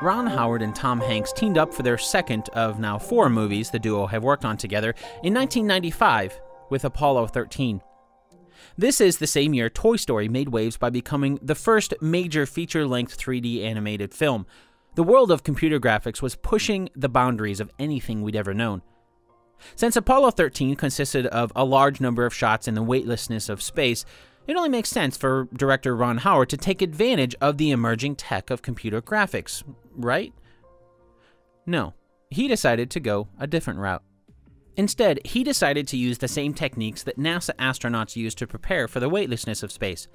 Ron Howard and Tom Hanks teamed up for their second of now 4 movies the duo have worked on together in 1995 with Apollo 13. This is the same year Toy Story made waves by becoming the first major feature-length 3D animated film. The world of computer graphics was pushing the boundaries of anything we'd ever known. Since Apollo 13 consisted of a large number of shots in the weightlessness of space, it only makes sense for director Ron Howard to take advantage of the emerging tech of computer graphics, right? No, he decided to go a different route. Instead, he decided to use the same techniques that NASA astronauts used to prepare for the weightlessness of space.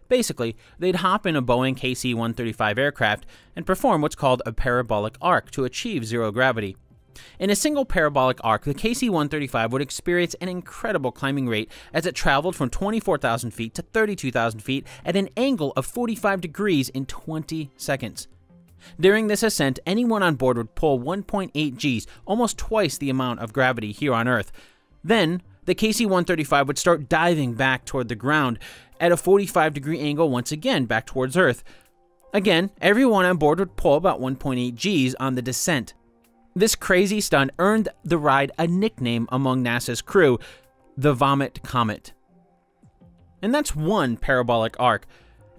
Basically, they'd hop in a Boeing KC-135 aircraft and perform what's called a parabolic arc to achieve zero gravity. In a single parabolic arc, the KC-135 would experience an incredible climbing rate as it traveled from 24,000 feet to 32,000 feet at an angle of 45 degrees in 20 seconds. During this ascent, anyone on board would pull 1.8 Gs, almost twice the amount of gravity here on Earth. Then, the KC-135 would start diving back toward the ground at a 45-degree angle once again back towards Earth. Again, everyone on board would pull about 1.8 Gs on the descent. This crazy stunt earned the ride a nickname among NASA's crew, the Vomit Comet. And that's one parabolic arc.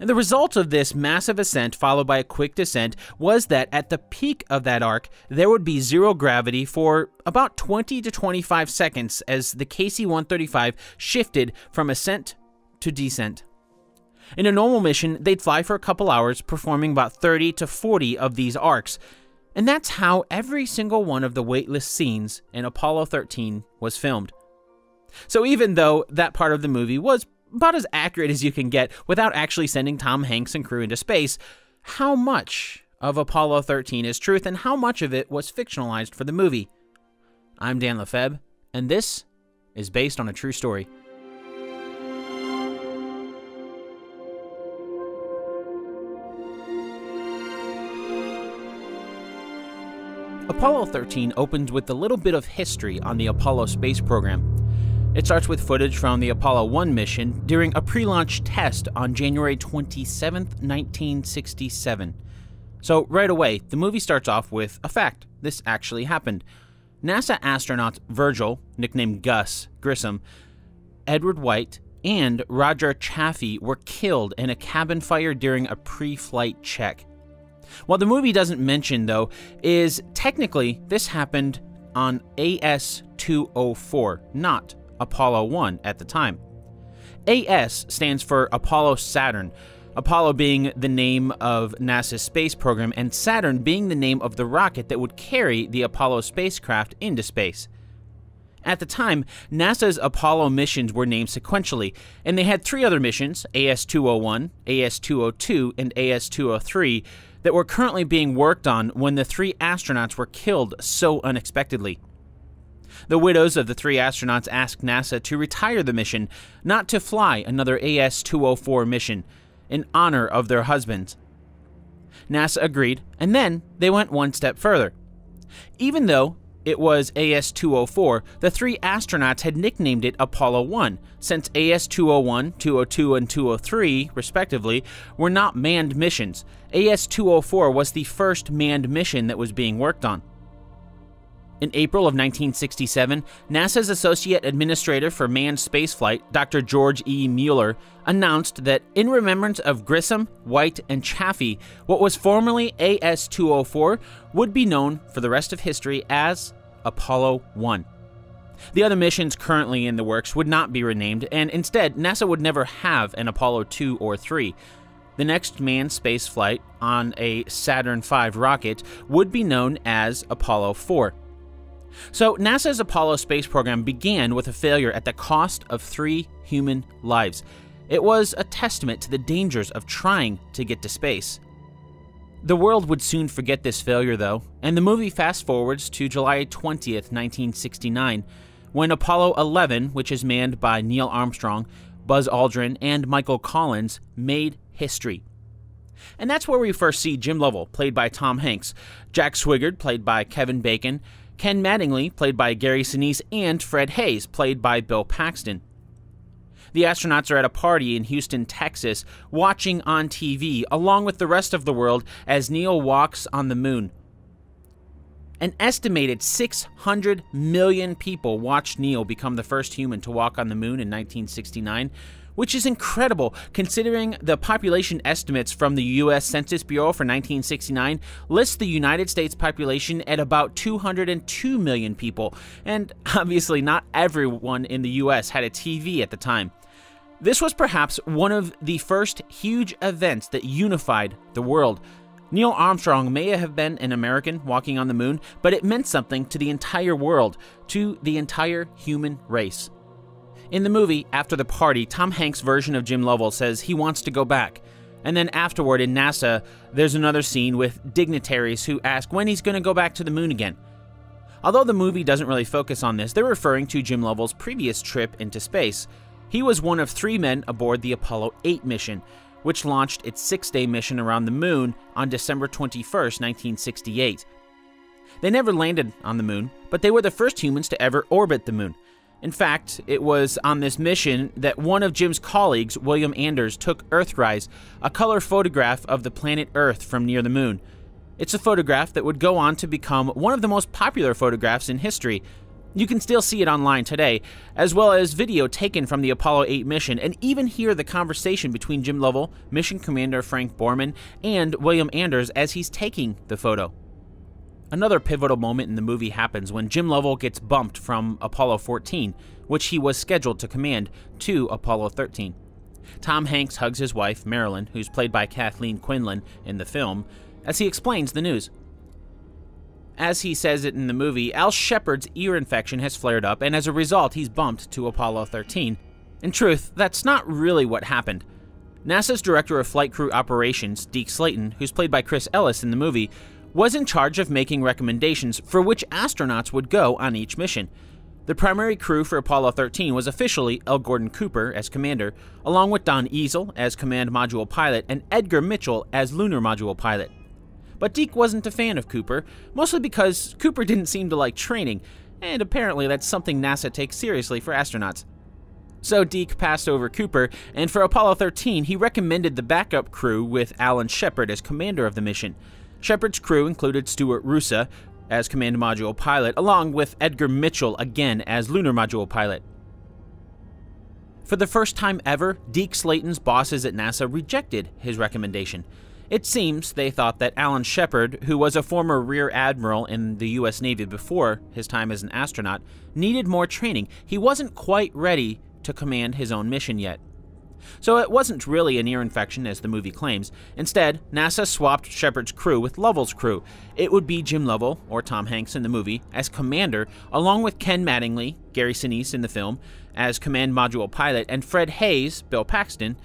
And the result of this massive ascent followed by a quick descent was that at the peak of that arc, there would be zero gravity for about 20 to 25 seconds as the KC-135 shifted from ascent to descent. In a normal mission, they'd fly for a couple hours, performing about 30 to 40 of these arcs. And that's how every single one of the weightless scenes in Apollo 13 was filmed. So even though that part of the movie was about as accurate as you can get without actually sending Tom Hanks and crew into space, how much of Apollo 13 is truth and how much of it was fictionalized for the movie? I'm Dan Lefebvre, and this is based on a true story. Apollo 13 opens with a little bit of history on the Apollo space program. It starts with footage from the Apollo 1 mission during a pre-launch test on January 27, 1967. So right away, the movie starts off with a fact. This actually happened. NASA astronauts Virgil, nicknamed Gus Grissom, Edward White, and Roger Chaffee were killed in a cabin fire during a pre-flight check. What the movie doesn't mention, though, is technically this happened on AS-204, not Apollo 1 at the time. AS stands for Apollo Saturn, Apollo being the name of NASA's space program and Saturn being the name of the rocket that would carry the Apollo spacecraft into space. At the time, NASA's Apollo missions were named sequentially, and they had 3 other missions, AS-201, AS-202, and AS-203, that were currently being worked on when the 3 astronauts were killed so unexpectedly. The widows of the 3 astronauts asked NASA to retire the mission, not to fly another AS-204 mission, in honor of their husbands. NASA agreed, and then they went one step further. Even though it was AS-204, the 3 astronauts had nicknamed it Apollo 1, since AS-201, 202, and 203, respectively, were not manned missions. AS-204 was the first manned mission that was being worked on. In April of 1967, NASA's Associate Administrator for Manned Spaceflight, Dr. George E. Mueller, announced that in remembrance of Grissom, White, and Chaffee, what was formerly AS-204 would be known for the rest of history as Apollo 1. The other missions currently in the works would not be renamed, and instead, NASA would never have an Apollo 2 or 3. The next manned spaceflight on a Saturn V rocket would be known as Apollo 4. So NASA's Apollo space program began with a failure at the cost of 3 human lives. It was a testament to the dangers of trying to get to space. The world would soon forget this failure, though, and the movie fast forwards to July 20th, 1969, when Apollo 11, which is manned by Neil Armstrong, Buzz Aldrin, and Michael Collins, made history. And that's where we first see Jim Lovell, played by Tom Hanks, Jack Swigert, played by Kevin Bacon, Ken Mattingly, played by Gary Sinise, and Fred Haise, played by Bill Paxton. The astronauts are at a party in Houston, Texas, watching on TV, along with the rest of the world, as Neil walks on the moon. An estimated 600 million people watched Neil become the first human to walk on the moon in 1969, which is incredible considering the population estimates from the U.S. Census Bureau for 1969 list the United States population at about 202 million people, and obviously not everyone in the U.S. had a TV at the time. This was perhaps one of the first huge events that unified the world. Neil Armstrong may have been an American walking on the moon, but it meant something to the entire world, to the entire human race. In the movie, after the party, Tom Hanks' version of Jim Lovell says he wants to go back. And then afterward in NASA, there's another scene with dignitaries who ask when he's going to go back to the moon again. Although the movie doesn't really focus on this, they're referring to Jim Lovell's previous trip into space. He was one of 3 men aboard the Apollo 8 mission, which launched its 6-day mission around the moon on December 21st, 1968. They never landed on the moon, but they were the first humans to ever orbit the moon. In fact, it was on this mission that one of Jim's colleagues, William Anders, took Earthrise, a color photograph of the planet Earth from near the moon. It's a photograph that would go on to become one of the most popular photographs in history. You can still see it online today, as well as video taken from the Apollo 8 mission, and even hear the conversation between Jim Lovell, Mission Commander Frank Borman, and William Anders as he's taking the photo. Another pivotal moment in the movie happens when Jim Lovell gets bumped from Apollo 14, which he was scheduled to command, to Apollo 13. Tom Hanks hugs his wife, Marilyn, who's played by Kathleen Quinlan in the film, as he explains the news. As he says it in the movie, Al Shepard's ear infection has flared up, and as a result, he's bumped to Apollo 13. In truth, that's not really what happened. NASA's Director of Flight Crew Operations, Deke Slayton, who's played by Chris Ellis in the movie, was in charge of making recommendations for which astronauts would go on each mission. The primary crew for Apollo 13 was officially L. Gordon Cooper as commander, along with Don Easel as command module pilot and Edgar Mitchell as lunar module pilot. But Deke wasn't a fan of Cooper, mostly because Cooper didn't seem to like training, and apparently that's something NASA takes seriously for astronauts. So Deke passed over Cooper, and for Apollo 13 he recommended the backup crew with Alan Shepard as commander of the mission. Shepard's crew included Stuart Roosa as command module pilot, along with Edgar Mitchell again as lunar module pilot. For the first time ever, Deke Slayton's bosses at NASA rejected his recommendation. It seems they thought that Alan Shepard, who was a former Rear Admiral in the U.S. Navy before his time as an astronaut, needed more training. He wasn't quite ready to command his own mission yet. So it wasn't really an ear infection, as the movie claims. Instead, NASA swapped Shepard's crew with Lovell's crew. It would be Jim Lovell, or Tom Hanks in the movie, as commander, along with Ken Mattingly, Gary Sinise in the film, as command module pilot, and Fred Haise, Bill Paxton,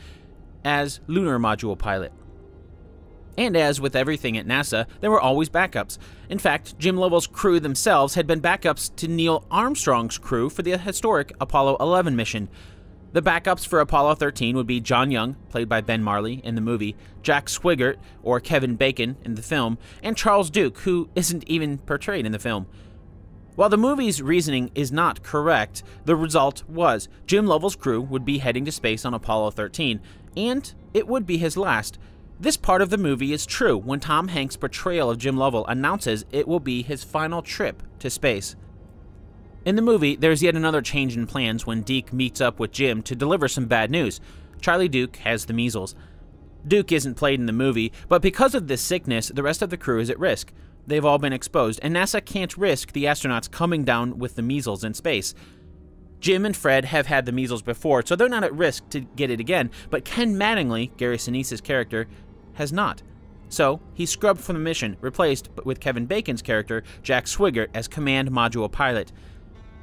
as lunar module pilot. And as with everything at NASA, there were always backups. In fact, Jim Lovell's crew themselves had been backups to Neil Armstrong's crew for the historic Apollo 11 mission. The backups for Apollo 13 would be John Young, played by Ben Marley in the movie, Jack Swigert, or Kevin Bacon in the film, and Charles Duke, who isn't even portrayed in the film. While the movie's reasoning is not correct, the result was Jim Lovell's crew would be heading to space on Apollo 13, and it would be his last. This part of the movie is true when Tom Hanks' portrayal of Jim Lovell announces it will be his final trip to space. In the movie, there's yet another change in plans when Deke meets up with Jim to deliver some bad news. Charlie Duke has the measles. Duke isn't played in the movie, but because of this sickness, the rest of the crew is at risk. They've all been exposed, and NASA can't risk the astronauts coming down with the measles in space. Jim and Fred have had the measles before, so they're not at risk to get it again, but Ken Mattingly, Gary Sinise's character, has not. So, he's scrubbed from the mission, replaced with Kevin Bacon's character, Jack Swigert, as command module pilot.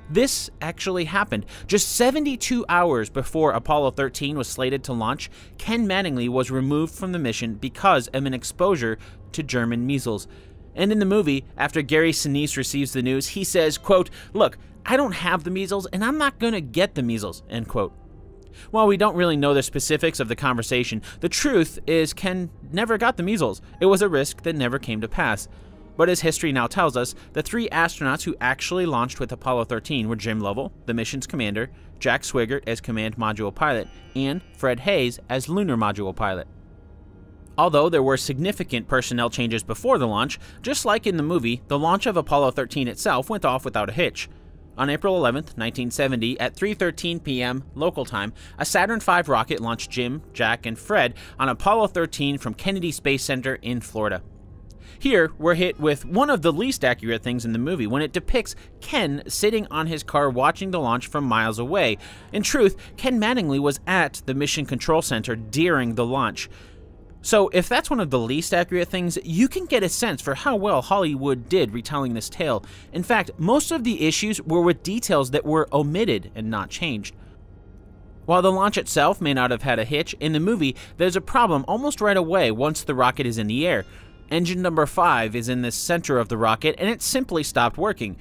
This actually happened. Just 72 hours before Apollo 13 was slated to launch, Ken Mattingly was removed from the mission because of an exposure to German measles. And in the movie, after Gary Sinise receives the news, he says, quote, "Look, I don't have the measles, and I'm not going to get the measles," end quote. While we don't really know the specifics of the conversation, the truth is Ken never got the measles. It was a risk that never came to pass. But as history now tells us, the 3 astronauts who actually launched with Apollo 13 were Jim Lovell, the mission's commander, Jack Swigert as command module pilot, and Fred Haise as lunar module pilot. Although there were significant personnel changes before the launch, just like in the movie, the launch of Apollo 13 itself went off without a hitch. On April 11, 1970, at 3:13 p.m. local time, a Saturn V rocket launched Jim, Jack, and Fred on Apollo 13 from Kennedy Space Center in Florida. Here, we're hit with one of the least accurate things in the movie when it depicts Ken sitting on his car watching the launch from miles away. In truth, Ken Mattingly was at the Mission Control Center during the launch. So if that's one of the least accurate things, you can get a sense for how well Hollywood did retelling this tale. In fact, most of the issues were with details that were omitted and not changed. While the launch itself may not have had a hitch, in the movie there's a problem almost right away once the rocket is in the air. Engine number 5 is in the center of the rocket and it simply stopped working.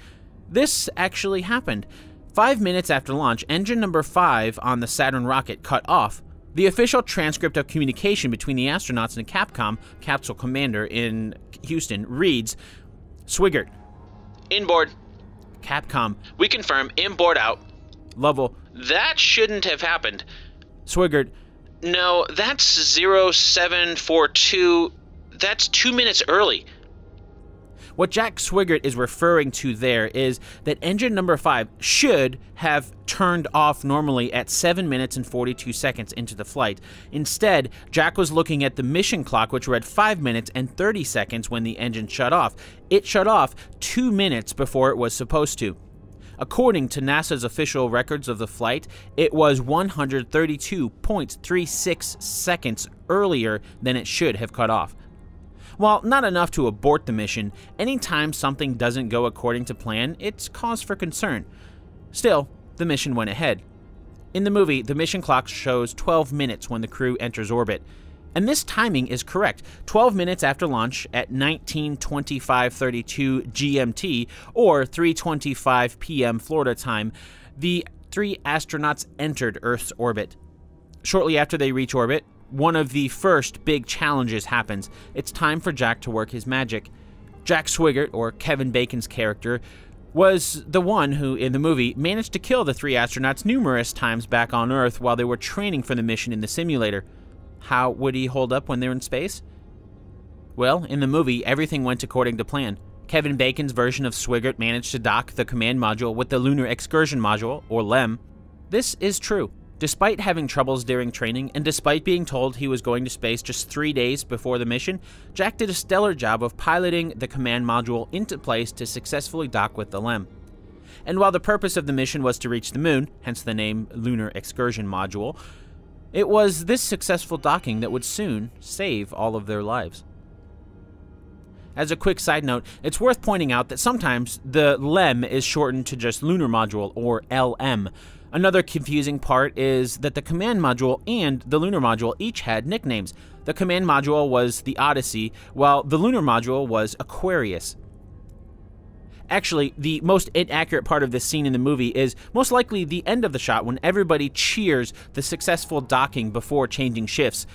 This actually happened. 5 minutes after launch, engine number 5 on the Saturn rocket cut off. The official transcript of communication between the astronauts and Capcom, capsule commander in Houston, reads, Swigert, inboard. Capcom, we confirm, inboard out. Lovell, that shouldn't have happened. Swigert, no, that's 0742, that's 2 minutes early. What Jack Swigert is referring to there is that engine number 5 should have turned off normally at 7 minutes and 42 seconds into the flight. Instead, Jack was looking at the mission clock, which read 5 minutes and 30 seconds when the engine shut off. It shut off 2 minutes before it was supposed to. According to NASA's official records of the flight, it was 132.36 seconds earlier than it should have cut off. While not enough to abort the mission, anytime something doesn't go according to plan, it's cause for concern. Still, the mission went ahead. In the movie, the mission clock shows 12 minutes when the crew enters orbit. And this timing is correct. 12 minutes after launch at 19:25:32 GMT or 3:25 p.m. Florida time, the 3 astronauts entered Earth's orbit. Shortly after they reach orbit, one of the first big challenges happens. It's time for Jack to work his magic. Jack Swigert, or Kevin Bacon's character, was the one who, in the movie, managed to kill the 3 astronauts numerous times back on Earth while they were training for the mission in the simulator. How would he hold up when they're in space? Well, in the movie, everything went according to plan. Kevin Bacon's version of Swigert managed to dock the command module with the Lunar Excursion Module, or LEM. This is true. Despite having troubles during training, and despite being told he was going to space just 3 days before the mission, Jack did a stellar job of piloting the command module into place to successfully dock with the LEM. And while the purpose of the mission was to reach the moon, hence the name Lunar Excursion Module, it was this successful docking that would soon save all of their lives. As a quick side note, it's worth pointing out that sometimes the LEM is shortened to just Lunar Module, or LM. Another confusing part is that the command module and the lunar module each had nicknames. The command module was the Odyssey, while the lunar module was Aquarius. Actually, the most inaccurate part of this scene in the movie is most likely the end of the shot when everybody cheers the successful docking before changing shifts.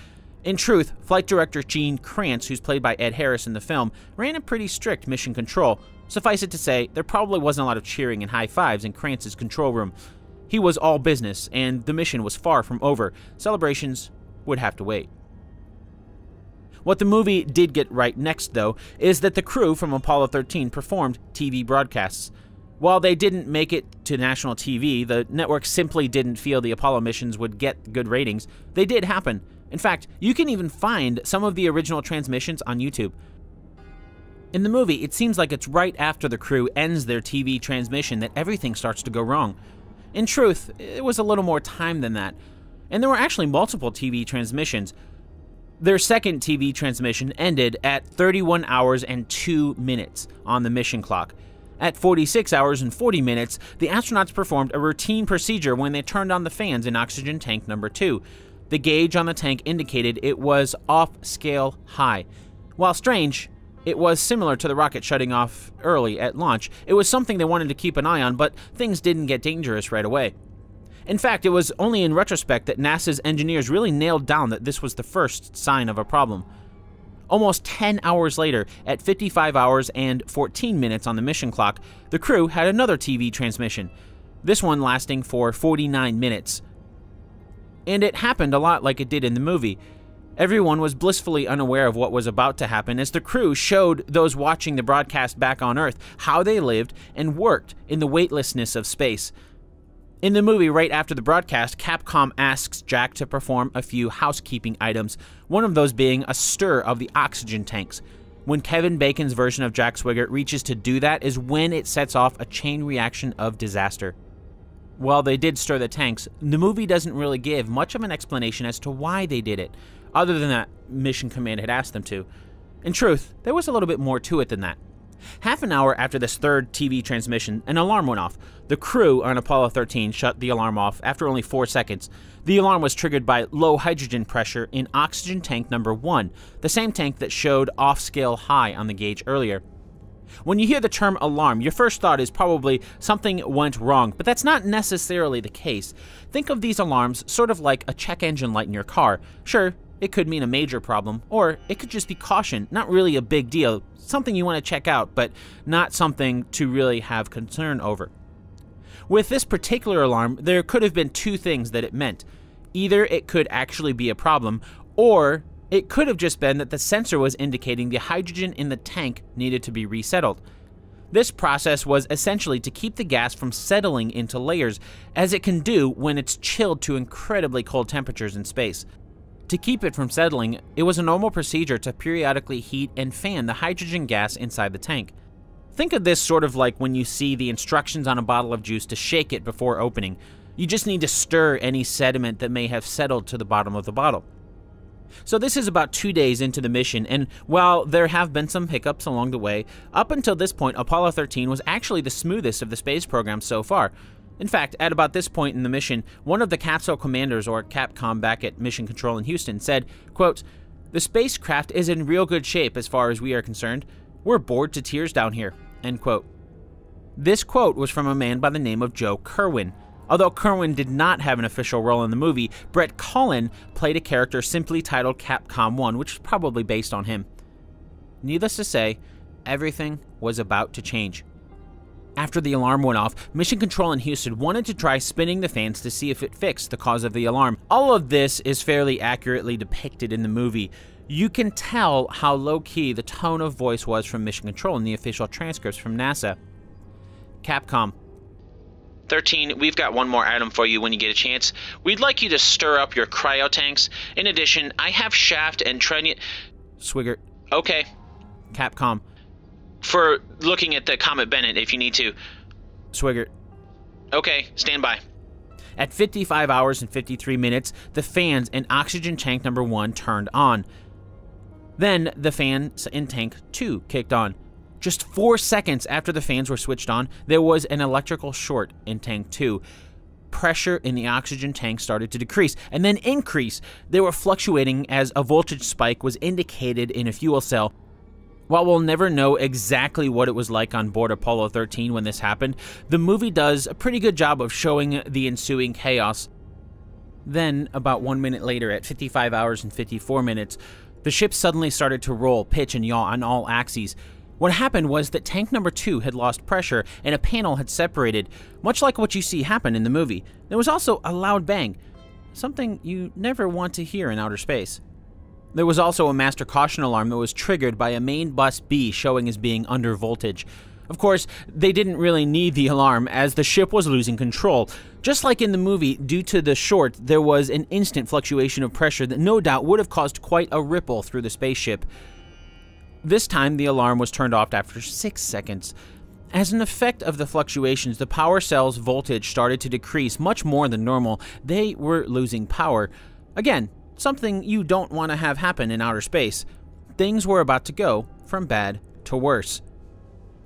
In truth, flight director Gene Kranz, who's played by Ed Harris in the film, ran a pretty strict mission control. Suffice it to say, there probably wasn't a lot of cheering and high fives in Kranz's control room. He was all business, and the mission was far from over. Celebrations would have to wait. What the movie did get right next, though, is that the crew from Apollo 13 performed TV broadcasts. While they didn't make it to national TV, the network simply didn't feel the Apollo missions would get good ratings. They did happen. In fact, you can even find some of the original transmissions on YouTube. In the movie, it seems like it's right after the crew ends their TV transmission that everything starts to go wrong. In truth, it was a little more time than that, and there were actually multiple TV transmissions. Their second TV transmission ended at 31 hours and 2 minutes on the mission clock. At 46 hours and 40 minutes, the astronauts performed a routine procedure when they turned on the fans in oxygen tank number 2. The gauge on the tank indicated it was off-scale high. While strange, it was similar to the rocket shutting off early at launch. It was something they wanted to keep an eye on, but things didn't get dangerous right away. In fact, it was only in retrospect that NASA's engineers really nailed down that this was the first sign of a problem. Almost 10 hours later, at 55 hours and 14 minutes on the mission clock, the crew had another TV transmission, this one lasting for 49 minutes. And it happened a lot like it did in the movie. Everyone was blissfully unaware of what was about to happen as the crew showed those watching the broadcast back on Earth how they lived and worked in the weightlessness of space. In the movie, right after the broadcast, Capcom asks Jack to perform a few housekeeping items, one of those being a stir of the oxygen tanks. When Kevin Bacon's version of Jack Swigert reaches to do that is when it sets off a chain reaction of disaster. While they did stir the tanks, the movie doesn't really give much of an explanation as to why they did it, other than that Mission Command had asked them to. In truth, there was a little bit more to it than that. Half an hour after this third TV transmission, an alarm went off. The crew on Apollo 13 shut the alarm off after only 4 seconds. The alarm was triggered by low hydrogen pressure in oxygen tank number 1, the same tank that showed off-scale high on the gauge earlier. When you hear the term alarm, your first thought is probably something went wrong, but that's not necessarily the case. Think of these alarms sort of like a check engine light in your car. Sure, it could mean a major problem, or it could just be caution, not really a big deal, something you want to check out, but not something to really have concern over. With this particular alarm, there could have been two things that it meant. Either it could actually be a problem, or it could have just been that the sensor was indicating the hydrogen in the tank needed to be resettled. This process was essentially to keep the gas from settling into layers, as it can do when it's chilled to incredibly cold temperatures in space. To keep it from settling, it was a normal procedure to periodically heat and fan the hydrogen gas inside the tank. Think of this sort of like when you see the instructions on a bottle of juice to shake it before opening. You just need to stir any sediment that may have settled to the bottom of the bottle. So this is about 2 days into the mission, and while there have been some hiccups along the way, up until this point, Apollo 13 was actually the smoothest of the space programs so far. In fact, at about this point in the mission, one of the capsule commanders, or Capcom back at Mission Control in Houston, said, quote, "The spacecraft is in real good shape as far as we are concerned. We're bored to tears down here," end quote. This quote was from a man by the name of Joe Kerwin. Although Kerwin did not have an official role in the movie, Brett Cullen played a character simply titled Capcom 1, which is probably based on him. Needless to say, everything was about to change. After the alarm went off, Mission Control in Houston wanted to try spinning the fans to see if it fixed the cause of the alarm. All of this is fairly accurately depicted in the movie. You can tell how low-key the tone of voice was from Mission Control in the official transcripts from NASA. Capcom. 13, we've got one more item for you when you get a chance. We'd like you to stir up your cryo tanks. In addition, I have shaft and trunnion... Swigert. Okay. Capcom. For looking at the Comet Bennett if you need to. Swigert. Okay, stand by. At 55 hours and 53 minutes, the fans in oxygen tank number 1 turned on. Then the fans in tank 2 kicked on. Just 4 seconds after the fans were switched on, there was an electrical short in tank 2. Pressure in the oxygen tank started to decrease and then increase. They were fluctuating as a voltage spike was indicated in a fuel cell. While we'll never know exactly what it was like on board Apollo 13 when this happened, the movie does a pretty good job of showing the ensuing chaos. Then, about 1 minute later, at 55 hours and 54 minutes, the ship suddenly started to roll, pitch, and yaw on all axes. What happened was that tank number 2 had lost pressure and a panel had separated, much like what you see happen in the movie. There was also a loud bang, something you never want to hear in outer space. There was also a master caution alarm that was triggered by a main bus B showing as being under voltage. Of course, they didn't really need the alarm as the ship was losing control. Just like in the movie, due to the short, there was an instant fluctuation of pressure that no doubt would have caused quite a ripple through the spaceship. This time, the alarm was turned off after 6 seconds. As an effect of the fluctuations, the power cell's voltage started to decrease much more than normal. They were losing power. Again, something you don't want to have happen in outer space. Things were about to go from bad to worse.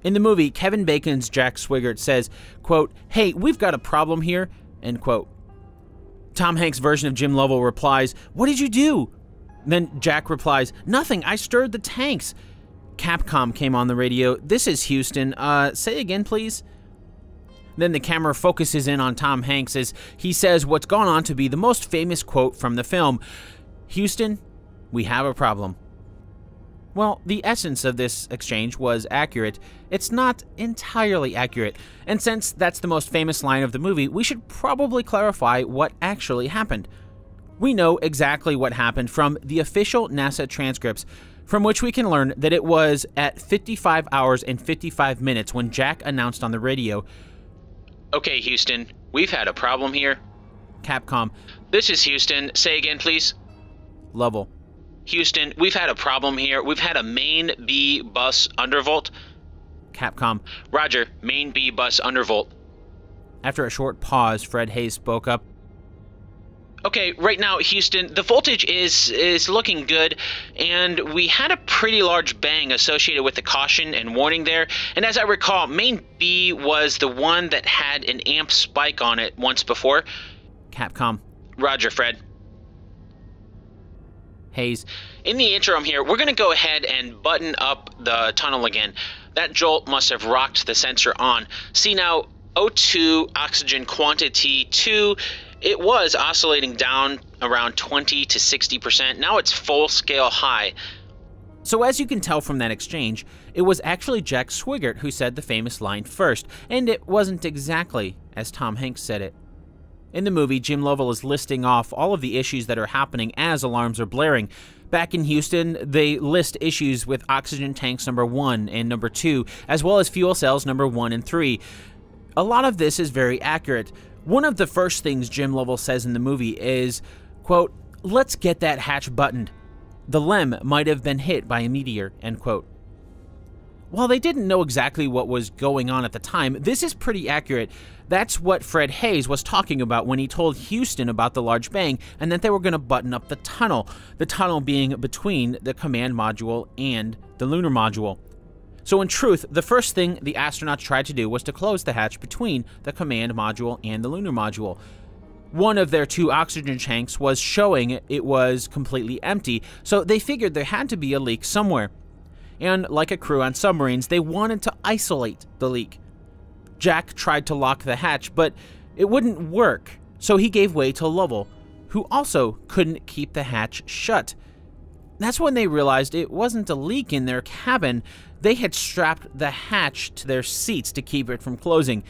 In the movie, Kevin Bacon's Jack Swigert says, quote, "Hey, we've got a problem here," end quote. Tom Hanks' version of Jim Lovell replies, "What did you do?" Then Jack replies, "Nothing, I stirred the tanks." Capcom came on the radio, "This is Houston, say again please." Then the camera focuses in on Tom Hanks as he says what's gone on to be the most famous quote from the film, "Houston, we have a problem." Well, the essence of this exchange was accurate. It's not entirely accurate, and since that's the most famous line of the movie, we should probably clarify what actually happened. We know exactly what happened from the official NASA transcripts, from which we can learn that it was at 55 hours and 55 minutes when Jack announced on the radio, "Okay, Houston, we've had a problem here." Capcom. "This is Houston. Say again, please." Lovell. "Houston, we've had a problem here. We've had a main B bus undervolt." Capcom. "Roger, main B bus undervolt." After a short pause, Fred Hayes spoke up. "Okay, right now, Houston, the voltage is looking good, and we had a pretty large bang associated with the caution and warning there, and as I recall, main B was the one that had an amp spike on it once before." Capcom. "Roger, Fred." Hayes. "In the interim here, we're going to go ahead and button up the tunnel again. That jolt must have rocked the sensor on. See now, O2 oxygen quantity 2, it was oscillating down around 20 to 60%. Now it's full scale high." So as you can tell from that exchange, it was actually Jack Swigert who said the famous line first, and it wasn't exactly as Tom Hanks said it. In the movie, Jim Lovell is listing off all of the issues that are happening as alarms are blaring. Back in Houston, they list issues with oxygen tanks number 1 and number 2, as well as fuel cells number 1 and 3. A lot of this is very accurate. One of the first things Jim Lovell says in the movie is, quote, "Let's get that hatch buttoned. The LEM might have been hit by a meteor," end quote. While they didn't know exactly what was going on at the time, this is pretty accurate. That's what Fred Hayes was talking about when he told Houston about the large bang and that they were going to button up the tunnel being between the command module and the lunar module. So in truth, the first thing the astronauts tried to do was to close the hatch between the command module and the lunar module. One of their 2 oxygen tanks was showing it was completely empty, so they figured there had to be a leak somewhere. And like a crew on submarines, they wanted to isolate the leak. Jack tried to lock the hatch, but it wouldn't work, so he gave way to Lovell, who also couldn't keep the hatch shut. That's when they realized it wasn't a leak in their cabin. They had strapped the hatch to their seats to keep it from closing.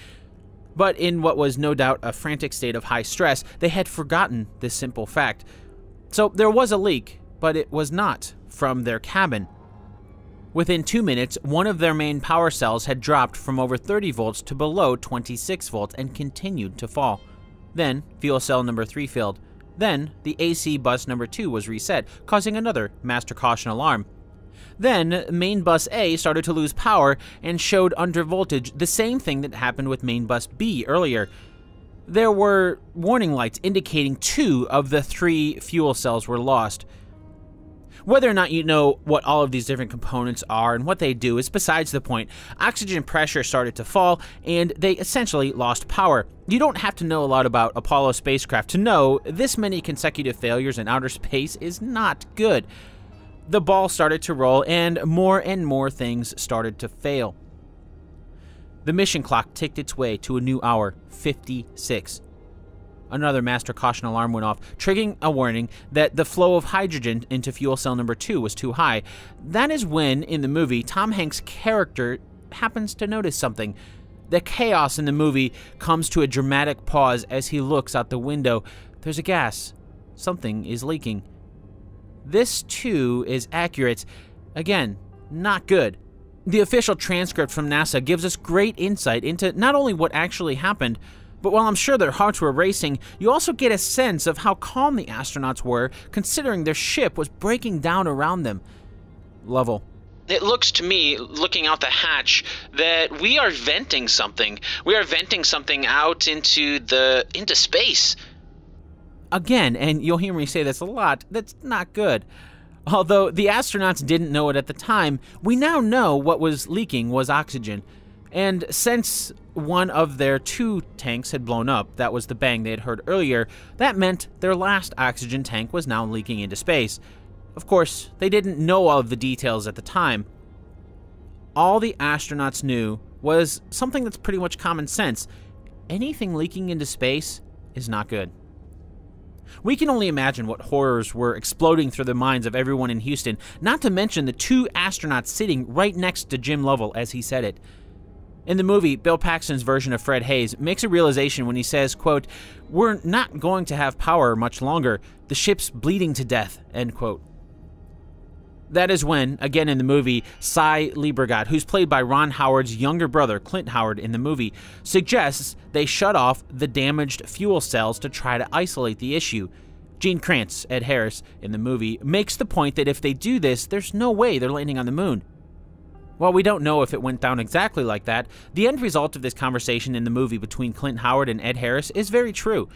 But in what was no doubt a frantic state of high stress, they had forgotten this simple fact. So there was a leak, but it was not from their cabin. Within 2 minutes, one of their main power cells had dropped from over 30 volts to below 26 volts and continued to fall. Then, fuel cell number 3 failed. Then, the AC bus number 2 was reset, causing another master caution alarm. Then, main bus A started to lose power and showed under voltage, the same thing that happened with main bus B earlier. There were warning lights indicating 2 of the 3 fuel cells were lost. Whether or not you know what all of these different components are and what they do is besides the point. Oxygen pressure started to fall, and they essentially lost power. You don't have to know a lot about Apollo spacecraft to know this many consecutive failures in outer space is not good. The ball started to roll, and more things started to fail. The mission clock ticked its way to a new hour, 56. Another master caution alarm went off, triggering a warning that the flow of hydrogen into fuel cell number 2 was too high. That is when, in the movie, Tom Hanks' character happens to notice something. The chaos in the movie comes to a dramatic pause as he looks out the window. There's a gas. Something is leaking. This, too, is accurate. Again, not good. The official transcript from NASA gives us great insight into not only what actually happened, but while I'm sure their hearts were racing, you also get a sense of how calm the astronauts were, considering their ship was breaking down around them. Lovell. "It looks to me, looking out the hatch, that we are venting something. We are venting something out into space." Again, and you'll hear me say this a lot, that's not good. Although the astronauts didn't know it at the time, we now know what was leaking was oxygen. And since one of their 2 tanks had blown up, that was the bang they had heard earlier, that meant their last oxygen tank was now leaking into space. Of course, they didn't know all of the details at the time. All the astronauts knew was something that's pretty much common sense. Anything leaking into space is not good. We can only imagine what horrors were exploding through the minds of everyone in Houston, not to mention the two astronauts sitting right next to Jim Lovell as he said it. In the movie, Bill Paxton's version of Fred Haise makes a realization when he says, quote, "We're not going to have power much longer. The ship's bleeding to death," end quote. That is when, again in the movie, Cy Liebergott, who's played by Ron Howard's younger brother, Clint Howard, in the movie, suggests they shut off the damaged fuel cells to try to isolate the issue. Gene Kranz, Ed Harris, in the movie, makes the point that if they do this, there's no way they're landing on the moon. While we don't know if it went down exactly like that, the end result of this conversation in the movie between Clint Howard and Ed Harris is very true.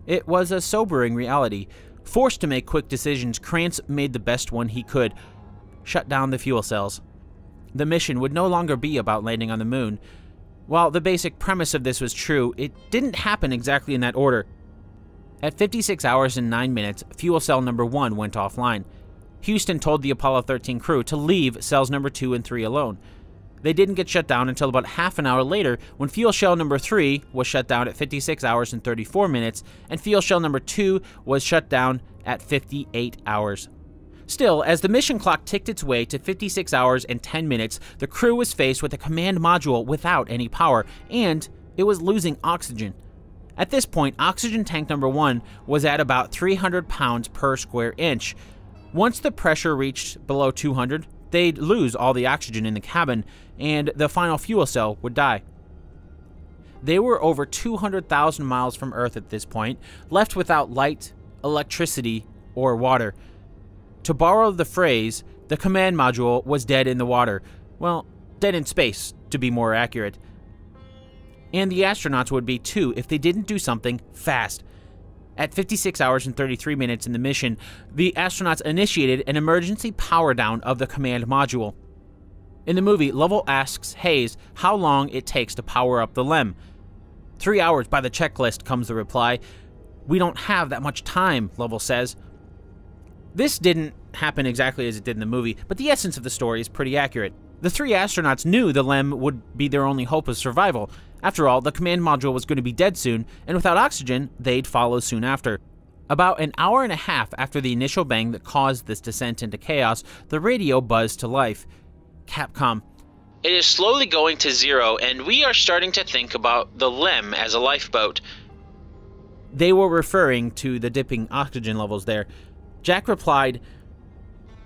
It was a sobering reality. Forced to make quick decisions, Kranz made the best one he could: shut down the fuel cells. The mission would no longer be about landing on the moon. While the basic premise of this was true, it didn't happen exactly in that order. At 56 hours and 9 minutes, fuel cell number 1 went offline. Houston told the Apollo 13 crew to leave cells number 2 and 3 alone. They didn't get shut down until about half an hour later, when fuel cell number 3 was shut down at 56 hours and 34 minutes, and fuel cell number 2 was shut down at 58 hours. Still, as the mission clock ticked its way to 56 hours and 10 minutes, the crew was faced with a command module without any power, and it was losing oxygen. At this point, oxygen tank number 1 was at about 300 pounds per square inch. Once the pressure reached below 200, they'd lose all the oxygen in the cabin, and the final fuel cell would die. They were over 200,000 miles from Earth at this point, left without light, electricity, or water. To borrow the phrase, the command module was dead in the water. Well, dead in space, to be more accurate. And the astronauts would be too if they didn't do something fast. At 56 hours and 33 minutes in the mission, the astronauts initiated an emergency power down of the command module. In the movie, Lovell asks Haise how long it takes to power up the LEM. 3 hours by the checklist, comes the reply. "We don't have that much time," Lovell says. This didn't happen exactly as it did in the movie, but the essence of the story is pretty accurate. The 3 astronauts knew the LEM would be their only hope of survival. After all, the command module was going to be dead soon, and without oxygen, they'd follow soon after. About an hour and a half after the initial bang that caused this descent into chaos, the radio buzzed to life. Capcom. It is slowly going to zero, and we are starting to think about the LEM as a lifeboat. They were referring to the dipping oxygen levels there. Jack replied,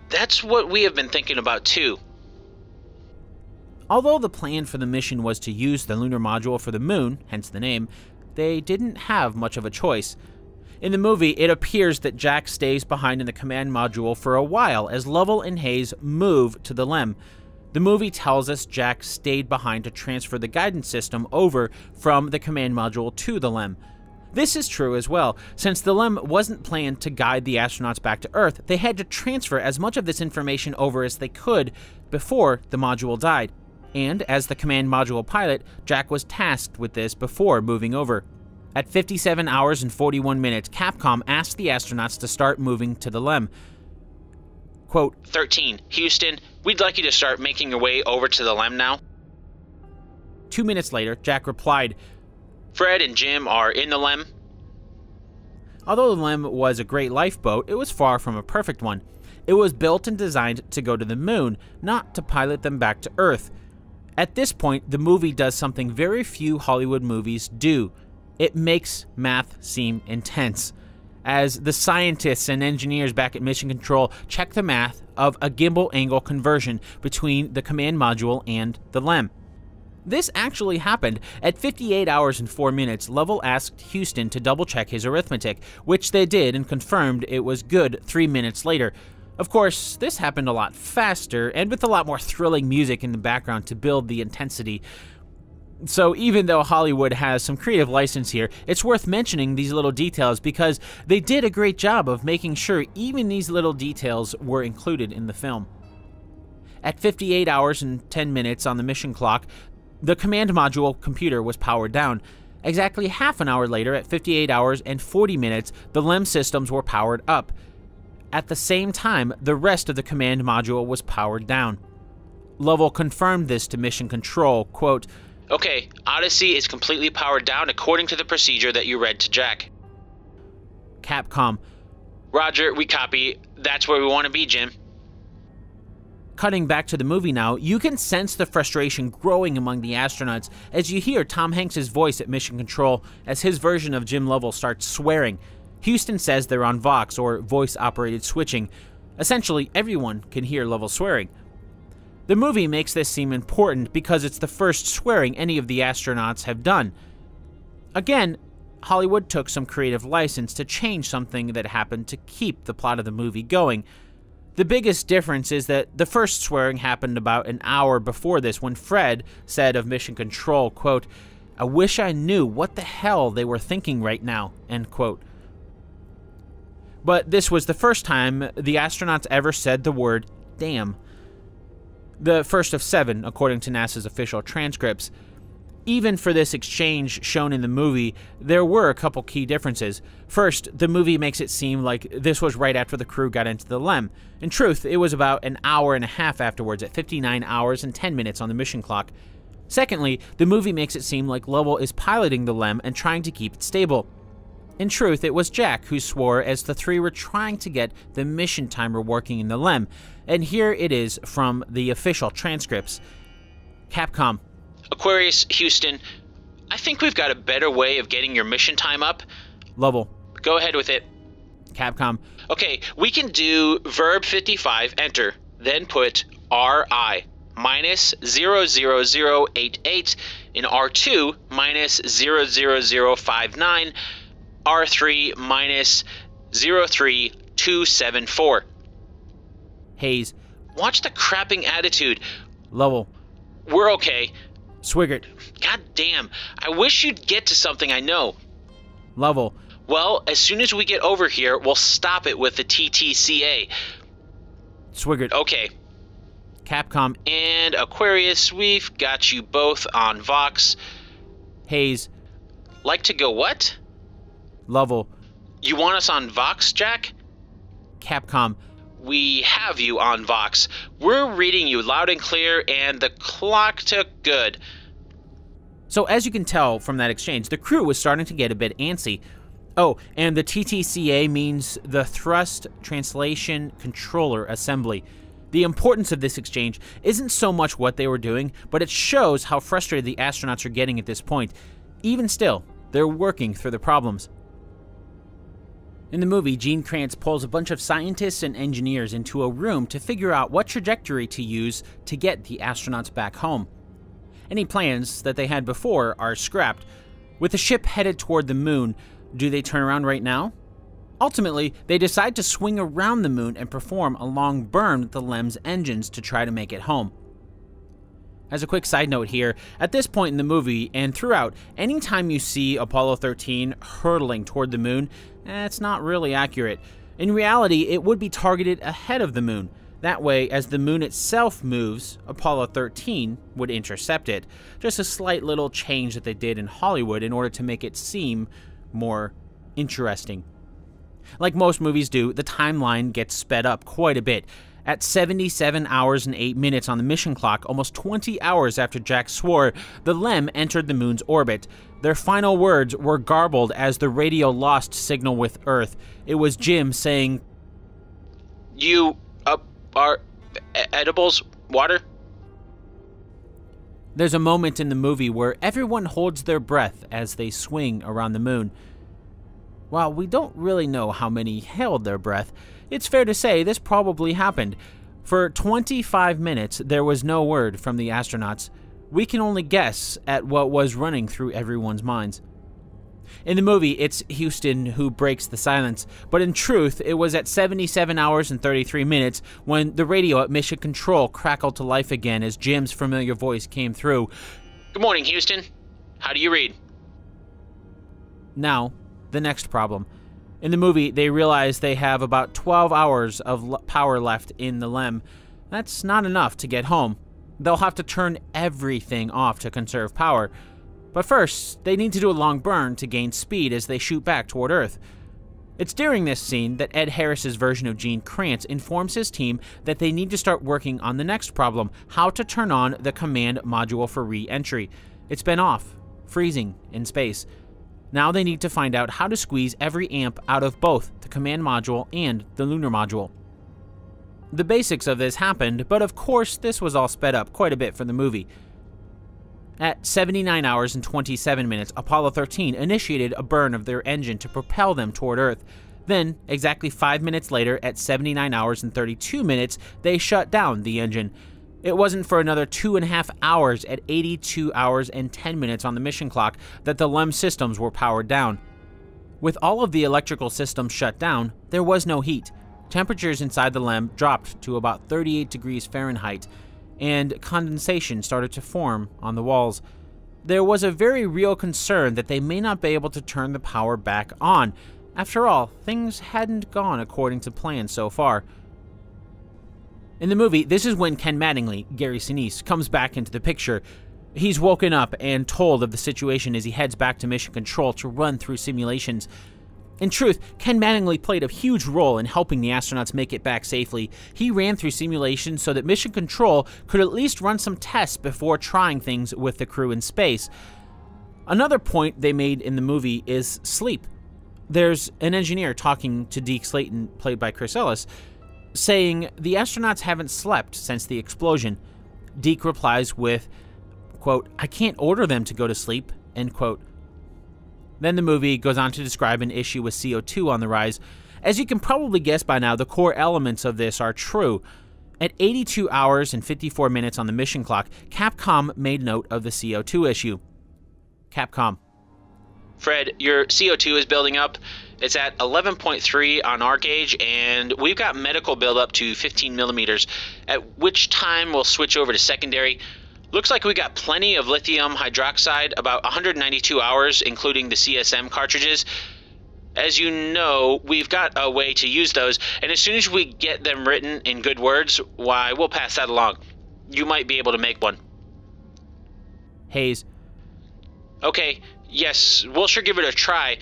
"That's what we have been thinking about too." Although the plan for the mission was to use the lunar module for the moon, hence the name, they didn't have much of a choice. In the movie, it appears that Jack stays behind in the command module for a while as Lovell and Haise move to the LEM. The movie tells us Jack stayed behind to transfer the guidance system over from the command module to the LEM. This is true as well. Since the LEM wasn't planned to guide the astronauts back to Earth, they had to transfer as much of this information over as they could before the module died. And as the command module pilot, Jack was tasked with this before moving over. At 57 hours and 41 minutes, Capcom asked the astronauts to start moving to the LEM. Quote, 13, Houston, we'd like you to start making your way over to the LEM now. 2 minutes later, Jack replied, Fred and Jim are in the LEM. Although the LEM was a great lifeboat, it was far from a perfect one. It was built and designed to go to the moon, not to pilot them back to Earth. At this point, the movie does something very few Hollywood movies do. It makes math seem intense. As the scientists and engineers back at Mission Control check the math of a gimbal angle conversion between the command module and the LEM. This actually happened. At 58 hours and 4 minutes, Lovell asked Houston to double-check his arithmetic, which they did and confirmed it was good 3 minutes later. Of course, this happened a lot faster and with a lot more thrilling music in the background to build the intensity. So even though Hollywood has some creative license here, it's worth mentioning these little details because they did a great job of making sure even these little details were included in the film. At 58 hours and 10 minutes on the mission clock, the command module computer was powered down. Exactly half an hour later, at 58 hours and 40 minutes, the LEM systems were powered up. At the same time, the rest of the command module was powered down. Lovell confirmed this to Mission Control, quote, Okay, Odyssey is completely powered down according to the procedure that you read to Jack. Capcom. Roger, we copy. That's where we want to be, Jim. Cutting back to the movie now, you can sense the frustration growing among the astronauts as you hear Tom Hanks' voice at Mission Control as his version of Jim Lovell starts swearing. Houston says they're on Vox, or voice-operated switching. Essentially, everyone can hear Lovell swearing. The movie makes this seem important because it's the first swearing any of the astronauts have done. Again, Hollywood took some creative license to change something that happened to keep the plot of the movie going. The biggest difference is that the first swearing happened about an hour before this, when Fred said of Mission Control, quote, "I wish I knew what the hell they were thinking right now," end quote. But this was the first time the astronauts ever said the word damn. The first of 7, according to NASA's official transcripts. Even for this exchange shown in the movie, there were a couple key differences. First, the movie makes it seem like this was right after the crew got into the LEM. In truth, it was about an hour and a half afterwards, at 59 hours and 10 minutes on the mission clock. Secondly, the movie makes it seem like Lovell is piloting the LEM and trying to keep it stable. In truth, it was Jack who swore as the three were trying to get the mission timer working in the LEM, and here it is from the official transcripts. Capcom. Aquarius, Houston, I think we've got a better way of getting your mission time up. Lovell. Go ahead with it. Capcom. Okay, we can do verb 55, enter, then put RI minus 00088 in R2 minus 00059, R3 minus 03274. Hayes. Watch the crapping attitude. Lovell. We're okay. Swigert. God damn, I wish you'd get to something I know. Lovell. Well, as soon as we get over here, we'll stop it with the TTCA. Swigert. Okay. Capcom. And Aquarius, we've got you both on Vox. Hayes. Like to go what? Lovell. You want us on Vox, Jack? Capcom. We have you on Vox. We're reading you loud and clear, and the clock took good. So as you can tell from that exchange, the crew was starting to get a bit antsy. Oh, and the TTCA means the Thrust Translation Controller Assembly. The importance of this exchange isn't so much what they were doing, but it shows how frustrated the astronauts are getting at this point. Even still, they're working through the problems. In the movie, Gene Kranz pulls a bunch of scientists and engineers into a room to figure out what trajectory to use to get the astronauts back home. Any plans that they had before are scrapped. With the ship headed toward the moon, do they turn around right now? Ultimately, they decide to swing around the moon and perform a long burn with the LEM's engines to try to make it home. As a quick side note here, at this point in the movie and throughout, anytime you see Apollo 13 hurtling toward the moon, it's not really accurate. In reality, it would be targeted ahead of the moon. That way, as the moon itself moves, Apollo 13 would intercept it. Just a slight little change that they did in Hollywood in order to make it seem more interesting. Like most movies do, the timeline gets sped up quite a bit. At 77 hours and 8 minutes on the mission clock, almost 20 hours after Jack swore, the LEM entered the moon's orbit. Their final words were garbled as the radio lost signal with Earth. It was Jim saying, You, are edibles, water? There's a moment in the movie where everyone holds their breath as they swing around the moon. While we don't really know how many held their breath, it's fair to say this probably happened. For 25 minutes, there was no word from the astronauts. We can only guess at what was running through everyone's minds. In the movie, it's Houston who breaks the silence, but in truth, it was at 77 hours and 33 minutes when the radio at Mission Control crackled to life again as Jim's familiar voice came through. Good morning, Houston. How do you read? Now, the next problem. In the movie, they realize they have about 12 hours of power left in the LEM. That's not enough to get home. They'll have to turn everything off to conserve power. But first, they need to do a long burn to gain speed as they shoot back toward Earth. It's during this scene that Ed Harris's version of Gene Kranz informs his team that they need to start working on the next problem, how to turn on the command module for re-entry. It's been off, freezing in space. Now they need to find out how to squeeze every amp out of both the command module and the lunar module. The basics of this happened, but of course this was all sped up quite a bit for the movie. At 79 hours and 27 minutes, Apollo 13 initiated a burn of their engine to propel them toward Earth. Then, exactly 5 minutes later, at 79 hours and 32 minutes, they shut down the engine. It wasn't for another 2.5 hours at 82 hours and 10 minutes on the mission clock that the LEM systems were powered down. With all of the electrical systems shut down, there was no heat. Temperatures inside the LEM dropped to about 38 degrees Fahrenheit, and condensation started to form on the walls. There was a very real concern that they may not be able to turn the power back on. After all, things hadn't gone according to plan so far. In the movie, this is when Ken Mattingly, Gary Sinise, comes back into the picture. He's woken up and told of the situation as he heads back to Mission Control to run through simulations. In truth, Ken Mattingly played a huge role in helping the astronauts make it back safely. He ran through simulations so that Mission Control could at least run some tests before trying things with the crew in space. Another point they made in the movie is sleep. There's an engineer talking to Deke Slayton, played by Chris Ellis, saying the astronauts haven't slept since the explosion. Deke replies with, quote, "I can't order them to go to sleep," end quote. Then the movie goes on to describe an issue with CO2 on the rise. As you can probably guess by now, the core elements of this are true. At 82 hours and 54 minutes on the mission clock, Capcom made note of the CO2 issue. Capcom: Fred, your CO2 is building up. It's at 11.3 on our gauge, and we've got medical buildup to 15 millimeters, at which time we'll switch over to secondary. Looks like we got plenty of lithium hydroxide, about 192 hours, including the CSM cartridges. As you know, we've got a way to use those, and as soon as we get them written in good words, why, we'll pass that along. You might be able to make one. Hayes: Okay, yes, we'll sure give it a try.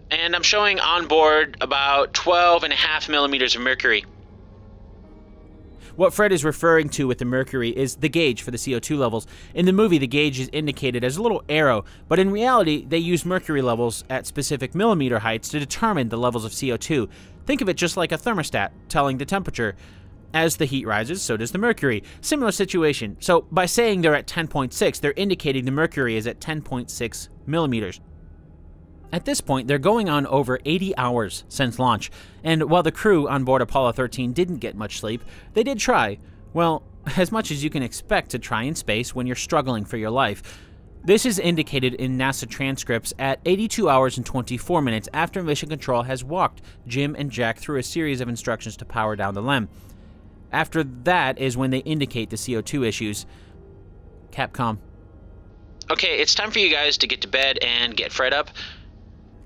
And I'm showing on board about 12.5 millimeters of mercury. What Fred is referring to with the mercury is the gauge for the CO2 levels. In the movie, the gauge is indicated as a little arrow, but in reality, they use mercury levels at specific millimeter heights to determine the levels of CO2. Think of it just like a thermostat telling the temperature. As the heat rises, so does the mercury. Similar situation. So by saying they're at 10.6, they're indicating the mercury is at 10.6 millimeters. At this point, they're going on over 80 hours since launch, and while the crew on board Apollo 13 didn't get much sleep, they did try. Well, as much as you can expect to try in space when you're struggling for your life. This is indicated in NASA transcripts at 82 hours and 24 minutes after Mission Control has walked Jim and Jack through a series of instructions to power down the LEM. After that is when they indicate the CO2 issues. Capcom: Okay, it's time for you guys to get to bed and get Fred up.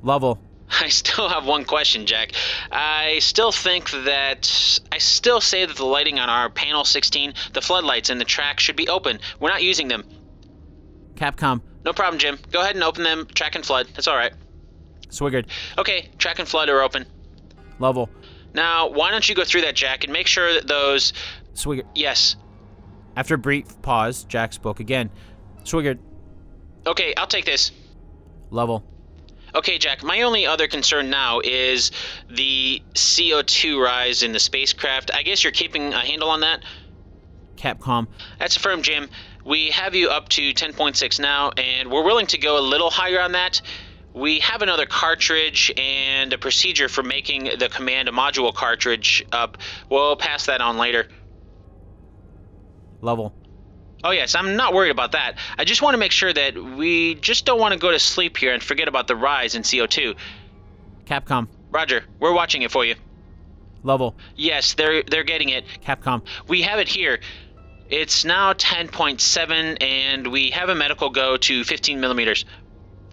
Lovell: I still have one question, Jack. I still say that the lighting on our panel 16, the floodlights and the track should be open. We're not using them. Capcom: No problem, Jim. Go ahead and open them. Track and flood. That's all right. Swigert: Okay, track and flood are open. Lovell: Now, why don't you go through that, Jack, and make sure that those... Swigert: Yes. After a brief pause, Jack spoke again. Swigert: Okay, I'll take this. Lovell: Okay, Jack, my only other concern now is the CO2 rise in the spacecraft. I guess you're keeping a handle on that? Capcom: That's affirmed, Jim. We have you up to 10.6 now, and we're willing to go a little higher on that. We have another cartridge and a procedure for making the command module cartridge up. We'll pass that on later. Lovell: Oh yes, I'm not worried about that. I just want to make sure that we just don't want to go to sleep here and forget about the rise in CO2. Capcom: Roger, we're watching it for you. Lovell: Yes, they're getting it. Capcom: We have it here. It's now 10.7, and we have a medical go to 15 millimeters.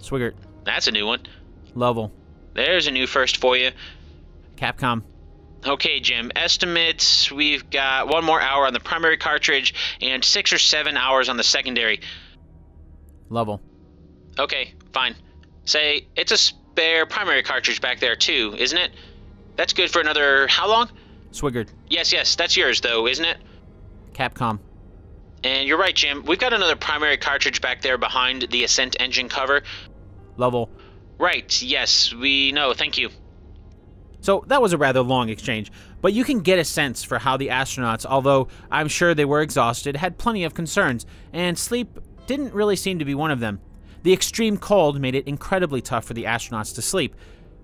Swigert: That's a new one. Lovell: There's a new first for you. Capcom: Okay, Jim. Estimates, we've got 1 more hour on the primary cartridge and 6 or 7 hours on the secondary. Lovell: Okay, fine. Say, it's a spare primary cartridge back there too, isn't it? That's good for another... how long? Swigert: Yes, that's yours though, isn't it? Capcom: And you're right, Jim. We've got another primary cartridge back there behind the Ascent engine cover. Lovell: Right, yes, we know, thank you. So that was a rather long exchange, but you can get a sense for how the astronauts, although I'm sure they were exhausted, had plenty of concerns, and sleep didn't really seem to be one of them. The extreme cold made it incredibly tough for the astronauts to sleep.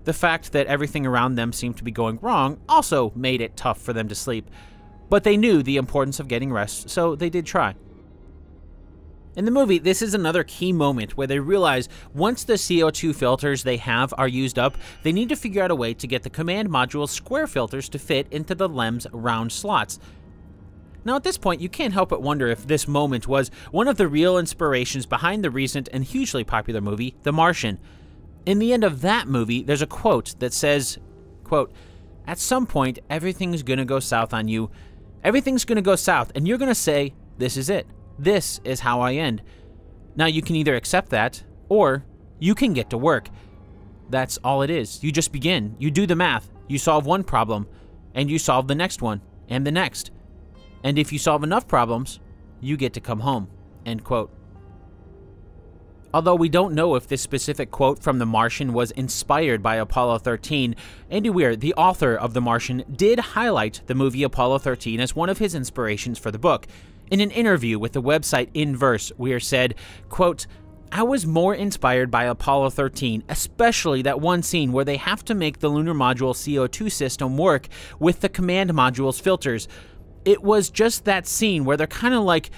The fact that everything around them seemed to be going wrong also made it tough for them to sleep. But they knew the importance of getting rest, so they did try. In the movie, this is another key moment where they realize once the CO2 filters they have are used up, they need to figure out a way to get the command module's square filters to fit into the LEM's round slots. Now, at this point, you can't help but wonder if this moment was one of the real inspirations behind the recent and hugely popular movie, The Martian. In the end of that movie, there's a quote that says, quote, "At some point, everything's gonna go south on you. Everything's gonna go south, and you're gonna say, this is it. This is how I end. Now, you can either accept that, or you can get to work. That's all it is. You just begin. You do the math. You solve one problem, and you solve the next one, and the next. And if you solve enough problems, you get to come home." End quote. Although we don't know if this specific quote from The Martian was inspired by Apollo 13, Andy Weir, the author of The Martian, did highlight the movie Apollo 13 as one of his inspirations for the book. In an interview with the website Inverse, Weir said, quote, "I was more inspired by Apollo 13, especially that one scene where they have to make the lunar module CO2 system work with the command module's filters. It was just that scene where they're kind of like,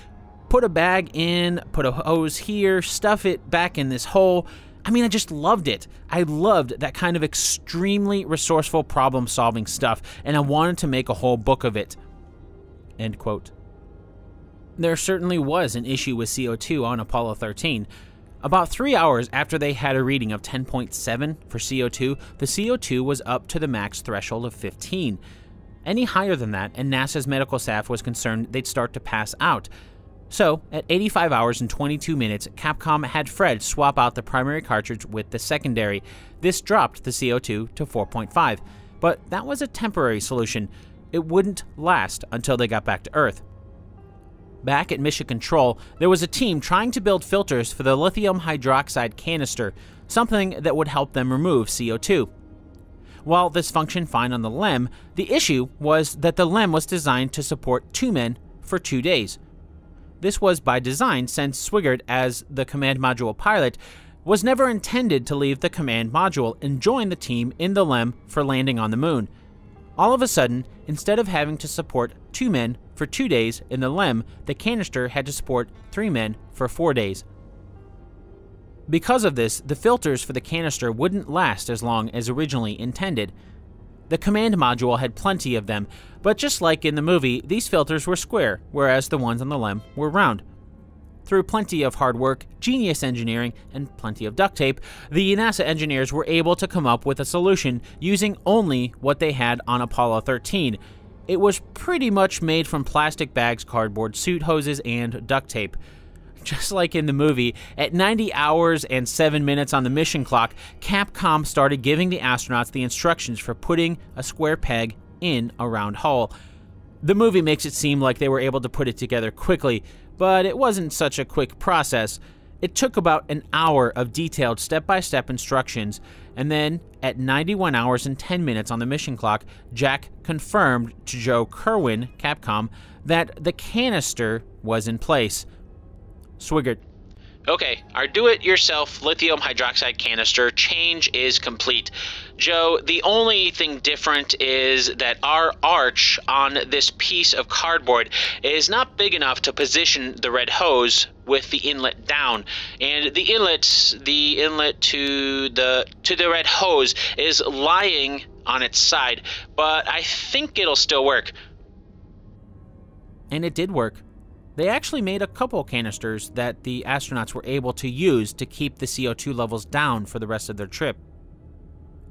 put a bag in, put a hose here, stuff it back in this hole. I mean, I just loved it. I loved that kind of extremely resourceful problem-solving stuff, and I wanted to make a whole book of it." End quote. There certainly was an issue with CO2 on Apollo 13. About 3 hours after they had a reading of 10.7 for CO2, the CO2 was up to the max threshold of 15. Any higher than that, and NASA's medical staff was concerned they'd start to pass out. So, at 85 hours and 22 minutes, Capcom had Fred swap out the primary cartridge with the secondary. This dropped the CO2 to 4.5, but that was a temporary solution. It wouldn't last until they got back to Earth. Back at Mission Control, there was a team trying to build filters for the lithium hydroxide canister, something that would help them remove CO2. While this functioned fine on the LEM, the issue was that the LEM was designed to support 2 men for 2 days. This was by design, since Swigert, as the command module pilot, was never intended to leave the command module and join the team in the LEM for landing on the moon. All of a sudden, instead of having to support 2 men for 2 days in the LEM, the canister had to support 3 men for 4 days. Because of this, the filters for the canister wouldn't last as long as originally intended. The command module had plenty of them, but just like in the movie, these filters were square, whereas the ones on the LEM were round. Through plenty of hard work, genius engineering, and plenty of duct tape, the NASA engineers were able to come up with a solution using only what they had on Apollo 13. It was pretty much made from plastic bags, cardboard, suit hoses, and duct tape. Just like in the movie, at 90 hours and 7 minutes on the mission clock, Capcom started giving the astronauts the instructions for putting a square peg in a round hole. The movie makes it seem like they were able to put it together quickly, but it wasn't such a quick process. It took about an hour of detailed step-by-step instructions, and then, at 91 hours and 10 minutes on the mission clock, Jack confirmed to Joe Kerwin, Capcom, that the canister was in place. Swigert. Okay, our do-it-yourself lithium hydroxide canister change is complete. Joe, the only thing different is that our arch on this piece of cardboard is not big enough to position the red hose with the inlet down, and the inlet to the red hose is lying on its side, but I think it'll still work. And it did work. They actually made a couple canisters that the astronauts were able to use to keep the CO2 levels down for the rest of their trip.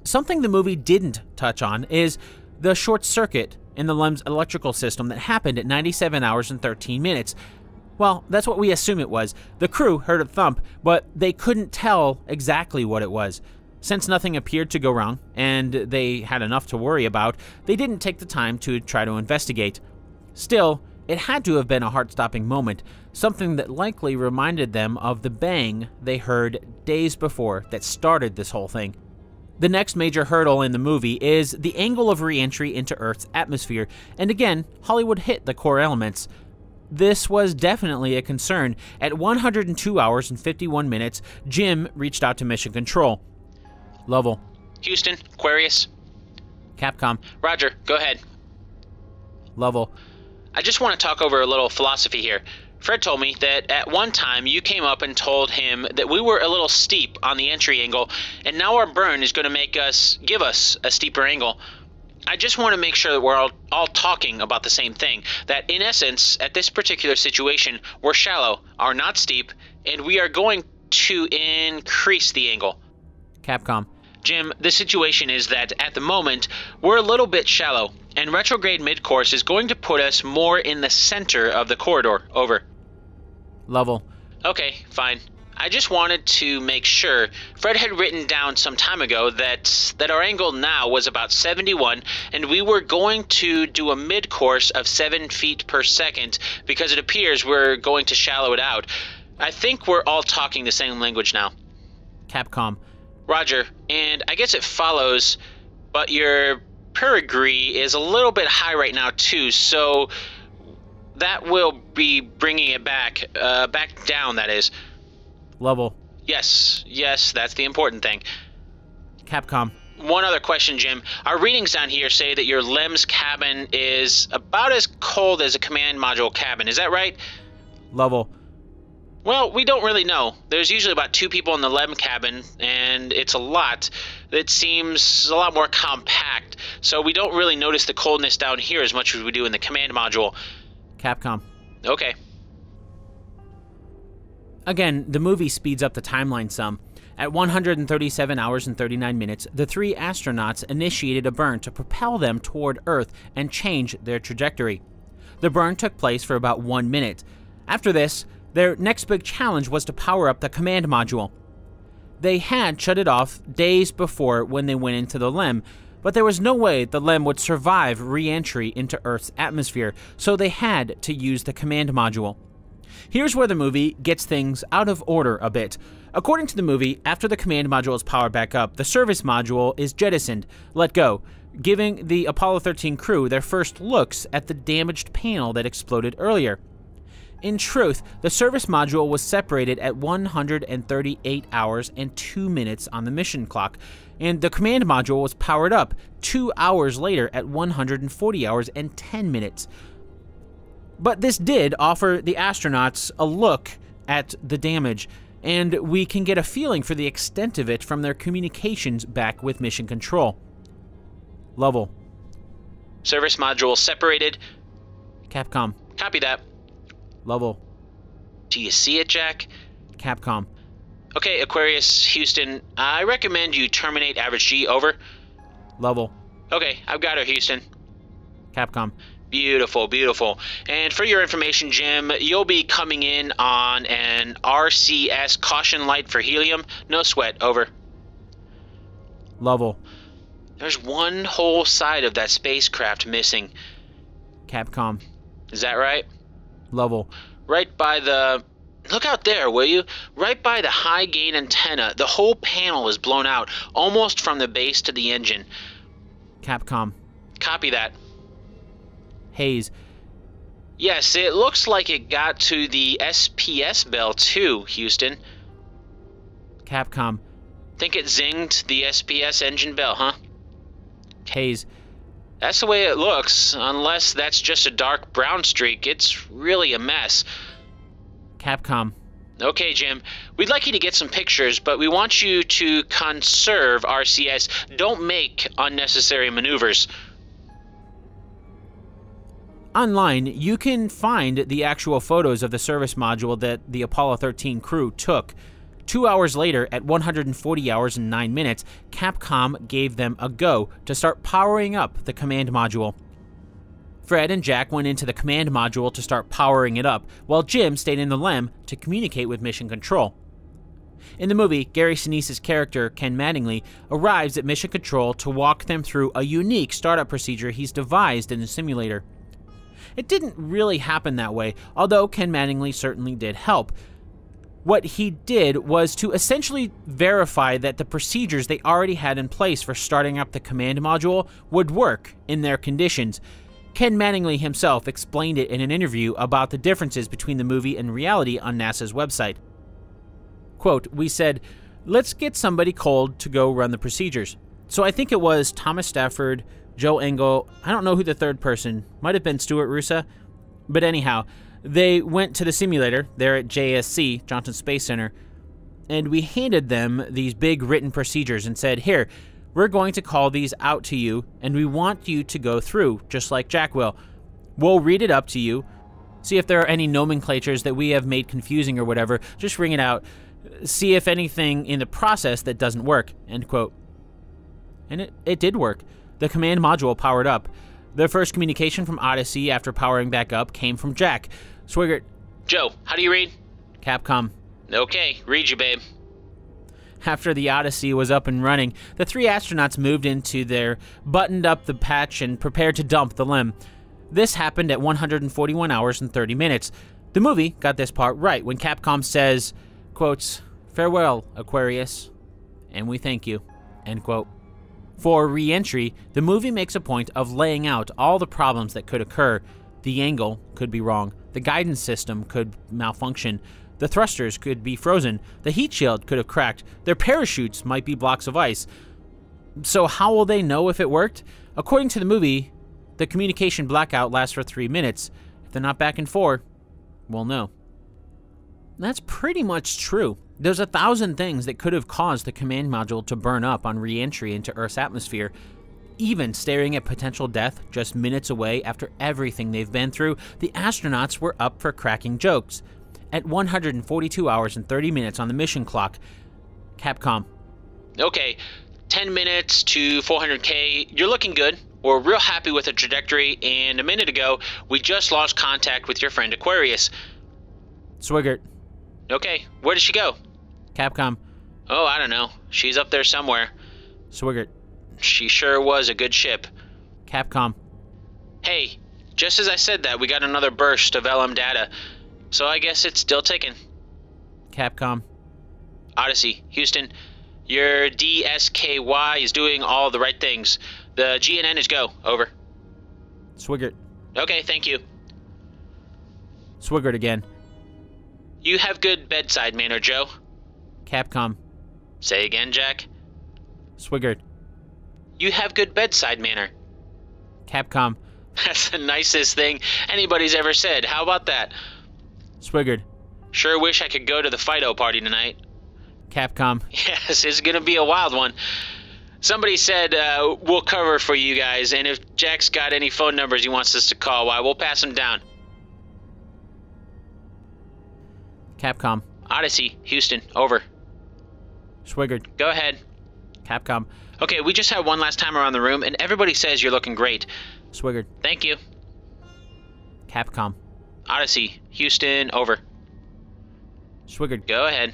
Something the movie didn't touch on is the short circuit in the LEM's electrical system that happened at 97 hours and 13 minutes. Well, that's what we assume it was. The crew heard a thump, but they couldn't tell exactly what it was. Since nothing appeared to go wrong, and they had enough to worry about, they didn't take the time to try to investigate. Still, It had to have been a heart-stopping moment, something that likely reminded them of the bang they heard days before that started this whole thing. The next major hurdle in the movie is the angle of re-entry into Earth's atmosphere, and again, Hollywood hit the core elements. This was definitely a concern. At 102 hours and 51 minutes, Jim reached out to Mission Control. Lovell. Houston, Aquarius. Capcom. Roger, go ahead. Lovell. I just want to talk over a little philosophy here. Fred told me that at one time you came up and told him that we were a little steep on the entry angle, and now our burn is going to give us a steeper angle. I just want to make sure that we're all talking about the same thing, that in essence, at this particular situation, we're shallow, are not steep, and we are going to increase the angle. Capcom. Jim, the situation is that at the moment, we're a little bit shallow, and retrograde mid-course is going to put us more in the center of the corridor. Over. Lovell. Okay, fine. I just wanted to make sure. Fred had written down some time ago that our angle now was about 71, and we were going to do a mid-course of 7 feet per second because it appears we're going to shallow it out. I think we're all talking the same language now. Capcom. Roger, and I guess it follows, but your perigee is a little bit high right now too, so that will be bringing it back down, that is. Lovell. Yes, that's the important thing. Capcom. One other question, Jim. Our readings down here say that your LEM's cabin is about as cold as a command module cabin, is that right? Lovell. Well, we don't really know. There's usually about 2 people in the LEM cabin, and it's a lot. It seems a lot more compact, so we don't really notice the coldness down here as much as we do in the command module. Capcom. Okay. Again, the movie speeds up the timeline some. At 137 hours and 39 minutes, the 3 astronauts initiated a burn to propel them toward Earth and change their trajectory. The burn took place for about 1 minute. After this, their next big challenge was to power up the command module. They had shut it off days before when they went into the LEM, but there was no way the LEM would survive re-entry into Earth's atmosphere, so they had to use the command module. Here's where the movie gets things out of order a bit. According to the movie, after the command module is powered back up, the service module is jettisoned, let go, giving the Apollo 13 crew their first looks at the damaged panel that exploded earlier. In truth, the service module was separated at 138 hours and 2 minutes on the mission clock, and the command module was powered up 2 hours later at 140 hours and 10 minutes. But this did offer the astronauts a look at the damage, and we can get a feeling for the extent of it from their communications back with Mission Control. Lovell. Service module separated. Capcom. Copy that. Lovell. Do you see it, Jack? Capcom. Okay, Aquarius, Houston, I recommend you terminate average G, over. Lovell. Okay, I've got her, Houston. Capcom. Beautiful, beautiful. And for your information, Jim, you'll be coming in on an RCS caution light for helium. No sweat, over. Lovell. There's one whole side of that spacecraft missing. Capcom. Is that right? Lovell. Right by the... Look out there, will you? Right by the high gain antenna. The whole panel is blown out, almost from the base to the engine. Capcom. Copy that. Hayes. Yes, it looks like it got to the SPS bell too, Houston. Capcom. Think it zinged the SPS engine bell, huh? Hayes. That's the way it looks, unless that's just a dark brown streak. It's really a mess. Capcom. Okay, Jim. We'd like you to get some pictures, but we want you to conserve RCS. Don't make unnecessary maneuvers. Online, you can find the actual photos of the service module that the Apollo 13 crew took. 2 hours later, at 140 hours and 9 minutes, Capcom gave them a go to start powering up the command module. Fred and Jack went into the command module to start powering it up, while Jim stayed in the LEM to communicate with Mission Control. In the movie, Gary Sinise's character, Ken Mattingly, arrives at Mission Control to walk them through a unique startup procedure he's devised in the simulator. It didn't really happen that way, although Ken Mattingly certainly did help. What he did was to essentially verify that the procedures they already had in place for starting up the command module would work in their conditions. Ken Mattingly himself explained it in an interview about the differences between the movie and reality on NASA's website. Quote, "We said, let's get somebody cold to go run the procedures. So I think it was Thomas Stafford, Joe Engel, I don't know who the third person, might have been Stuart Roosa, but anyhow, they went to the simulator there at JSC, Johnson Space Center, and we handed them these big written procedures and said, here, we're going to call these out to you, and we want you to go through, just like Jack will. We'll read it up to you, see if there are any nomenclatures that we have made confusing or whatever, just ring it out, see if anything in the process that doesn't work," end quote. And it did work. The command module powered up. The first communication from Odyssey after powering back up came from Jack. Swigert. Joe, how do you read? Capcom. Okay, read you, babe. After the Odyssey was up and running, the 3 astronauts moved into their, buttoned up the patch, and prepared to dump the LEM. This happened at 141 hours and 30 minutes. The movie got this part right when Capcom says, quotes, "Farewell, Aquarius, and we thank you," end quote. For re-entry, the movie makes a point of laying out all the problems that could occur. The angle could be wrong, the guidance system could malfunction, the thrusters could be frozen, the heat shield could have cracked, their parachutes might be blocks of ice. So how will they know if it worked? According to the movie, the communication blackout lasts for 3 minutes. If they're not back in 4, we'll know. That's pretty much true. There's 1,000 things that could have caused the command module to burn up on re-entry into Earth's atmosphere. Even staring at potential death just minutes away after everything they've been through, the astronauts were up for cracking jokes. At 142 hours and 30 minutes on the mission clock, Capcom. Okay, 10 minutes to 400K. You're looking good. We're real happy with the trajectory, and a minute ago, we just lost contact with your friend Aquarius. Swigert. Okay, where did she go? Capcom. Oh, I don't know. She's up there somewhere. Swigert. She sure was a good ship. Capcom. Hey, just as I said that, we got another burst of LM data. So I guess it's still ticking. Capcom. Odyssey, Houston, your DSKY is doing all the right things. The GNN is go. Over. Swigert. Okay, thank you. Swigert again. You have good bedside manner, Joe. Capcom. Say again, Jack. Swigert. You have good bedside manner. Capcom. That's the nicest thing anybody's ever said. How about that? Swigert. Sure wish I could go to the Fido party tonight. Capcom. Yes, it's gonna be a wild one. Somebody said we'll cover for you guys, and if Jack's got any phone numbers he wants us to call, why, we'll pass them down. Capcom. Odyssey, Houston, over. Swigert. Go ahead. Capcom. Okay, we just had one last time around the room, and everybody says you're looking great. Swigert. Thank you. Capcom. Odyssey, Houston, over. Swigert. Go ahead.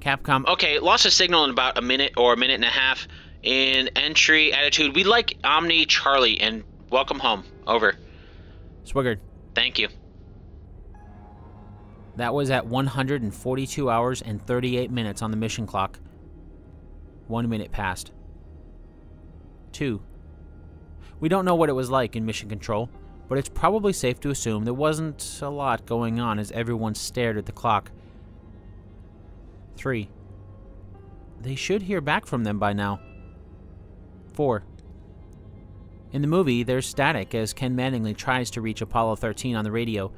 Capcom. Okay, lost a signal in about a minute or a minute and a half. In entry attitude, we like Omni Charlie, and welcome home. Over. Swigert. Thank you. That was at 142 hours and 38 minutes on the mission clock. 1 minute passed. 2. We don't know what it was like in mission control, but it's probably safe to assume there wasn't a lot going on as everyone stared at the clock. 3. They should hear back from them by now. 4. In the movie, there's static as Ken Mattingly tries to reach Apollo 13 on the radio.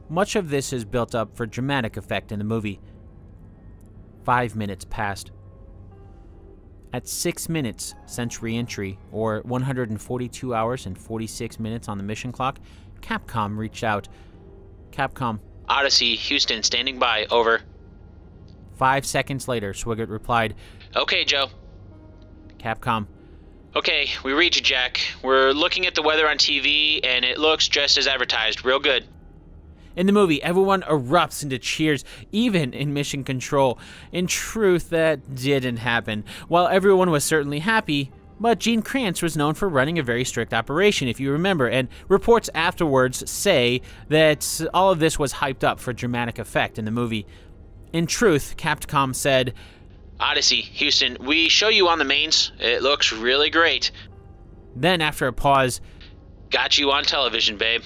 Much of this is built up for dramatic effect in the movie. 5 minutes passed. At 6 minutes since re-entry, or 142 hours and 46 minutes on the mission clock, Capcom reached out. Capcom. Odyssey, Houston, standing by. Over. 5 seconds later, Swigert replied. Okay, Joe. Capcom. Okay, we read you, Jack. We're looking at the weather on TV, and it looks just as advertised. Real good. In the movie, everyone erupts into cheers, even in mission control. In truth, that didn't happen. While everyone was certainly happy, But Gene Kranz was known for running a very strict operation, if you remember, and reports afterwards say that all of this was hyped up for dramatic effect in the movie. In truth, Capcom said, Odyssey, Houston, we show you on the mains. It looks really great. Then, after a pause, got you on television, babe.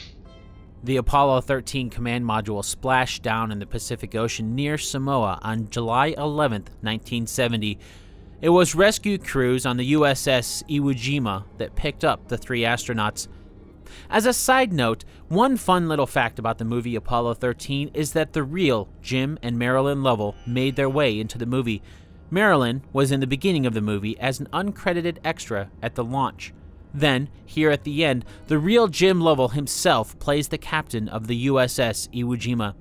The Apollo 13 command module splashed down in the Pacific Ocean near Samoa on July 11, 1970. It was rescue crews on the USS Iwo Jima that picked up the 3 astronauts. As a side note, one fun little fact about the movie Apollo 13 is that the real Jim and Marilyn Lovell made their way into the movie. Marilyn was in the beginning of the movie as an uncredited extra at the launch. Then, here at the end, the real Jim Lovell himself plays the captain of the USS Iwo Jima.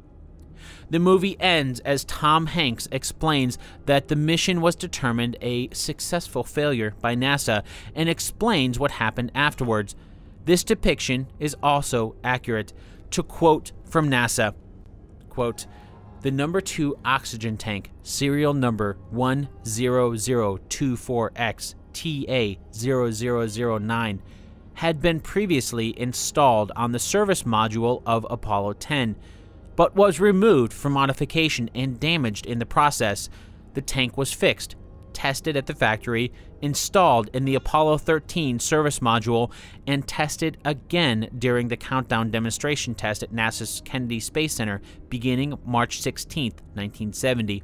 The movie ends as Tom Hanks explains that the mission was determined a successful failure by NASA and explains what happened afterwards. This depiction is also accurate. To quote from NASA, quote, "The number 2 oxygen tank, serial number 10024X, TA0009, had been previously installed on the service module of Apollo 10, but was removed for modification and damaged in the process. The tank was fixed, tested at the factory, installed in the Apollo 13 service module, and tested again during the countdown demonstration test at NASA's Kennedy Space Center beginning March 16, 1970.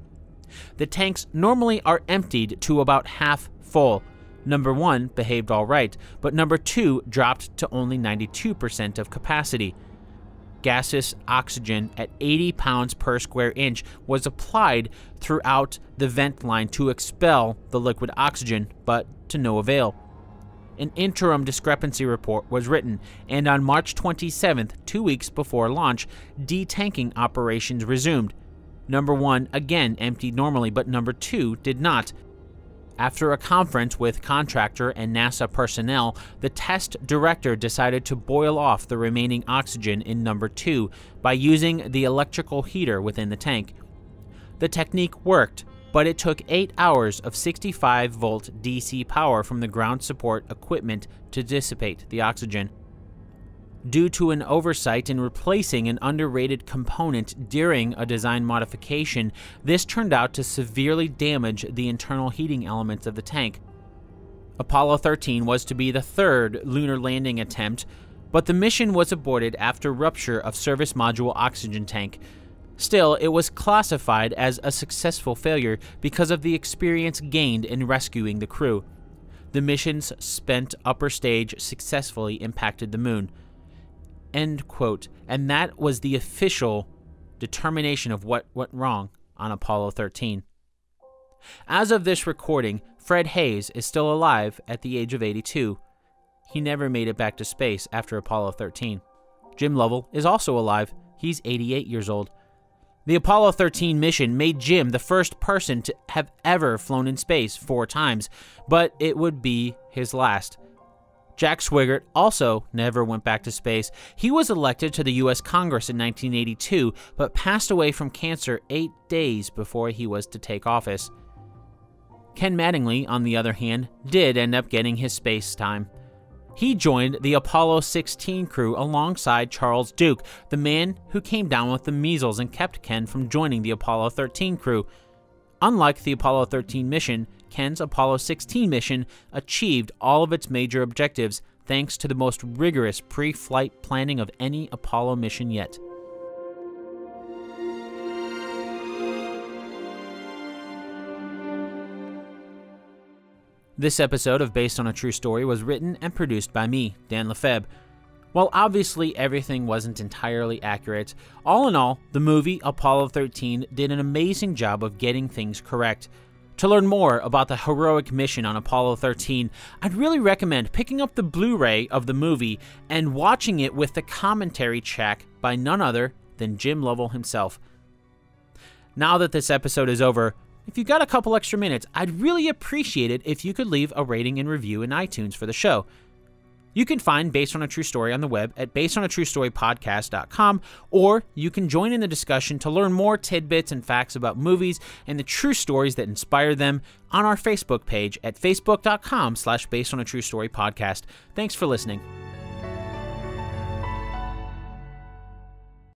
The tanks normally are emptied to about half full. Number 1 behaved all right, but number 2 dropped to only 92% of capacity. Gaseous oxygen at 80 pounds per square inch was applied throughout the vent line to expel the liquid oxygen, but to no avail. An interim discrepancy report was written, and on March 27th, 2 weeks before launch, detanking operations resumed. Number 1 again emptied normally, but number 2 did not. After a conference with contractor and NASA personnel, the test director decided to boil off the remaining oxygen in number 2 by using the electrical heater within the tank. The technique worked, but it took 8 hours of 65-volt DC power from the ground support equipment to dissipate the oxygen. Due to an oversight in replacing an underrated component during a design modification, this turned out to severely damage the internal heating elements of the tank. Apollo 13 was to be the 3rd lunar landing attempt, but the mission was aborted after rupture of service module oxygen tank. Still, it was classified as a successful failure because of the experience gained in rescuing the crew. The mission's spent upper stage successfully impacted the moon. End quote. And that was the official determination of what went wrong on Apollo 13. As of this recording, Fred Hayes is still alive at the age of 82. He never made it back to space after Apollo 13. Jim Lovell is also alive. He's 88 years old. The Apollo 13 mission made Jim the first person to have ever flown in space 4 times, but it would be his last. Jack Swigert also never went back to space. He was elected to the U.S. Congress in 1982, but passed away from cancer 8 days before he was to take office. Ken Mattingly, on the other hand, did end up getting his space time. He joined the Apollo 16 crew alongside Charles Duke, the man who came down with the measles and kept Ken from joining the Apollo 13 crew. Unlike the Apollo 13 mission, Ken's Apollo 16 mission achieved all of its major objectives thanks to the most rigorous pre-flight planning of any Apollo mission yet. This episode of Based on a True Story was written and produced by me, Dan Lefebvre. While obviously everything wasn't entirely accurate, all in all, the movie Apollo 13 did an amazing job of getting things correct. To learn more about the heroic mission on Apollo 13, I'd really recommend picking up the Blu-ray of the movie and watching it with the commentary track by none other than Jim Lovell himself. Now that this episode is over, if you've got a couple extra minutes, I'd really appreciate it if you could leave a rating and review in iTunes for the show. You can find Based on a True Story on the web at basedonatruestorypodcast.com, or you can join in the discussion to learn more tidbits and facts about movies and the true stories that inspire them on our Facebook page at facebook.com/basedonatruestorypodcast. Thanks for listening.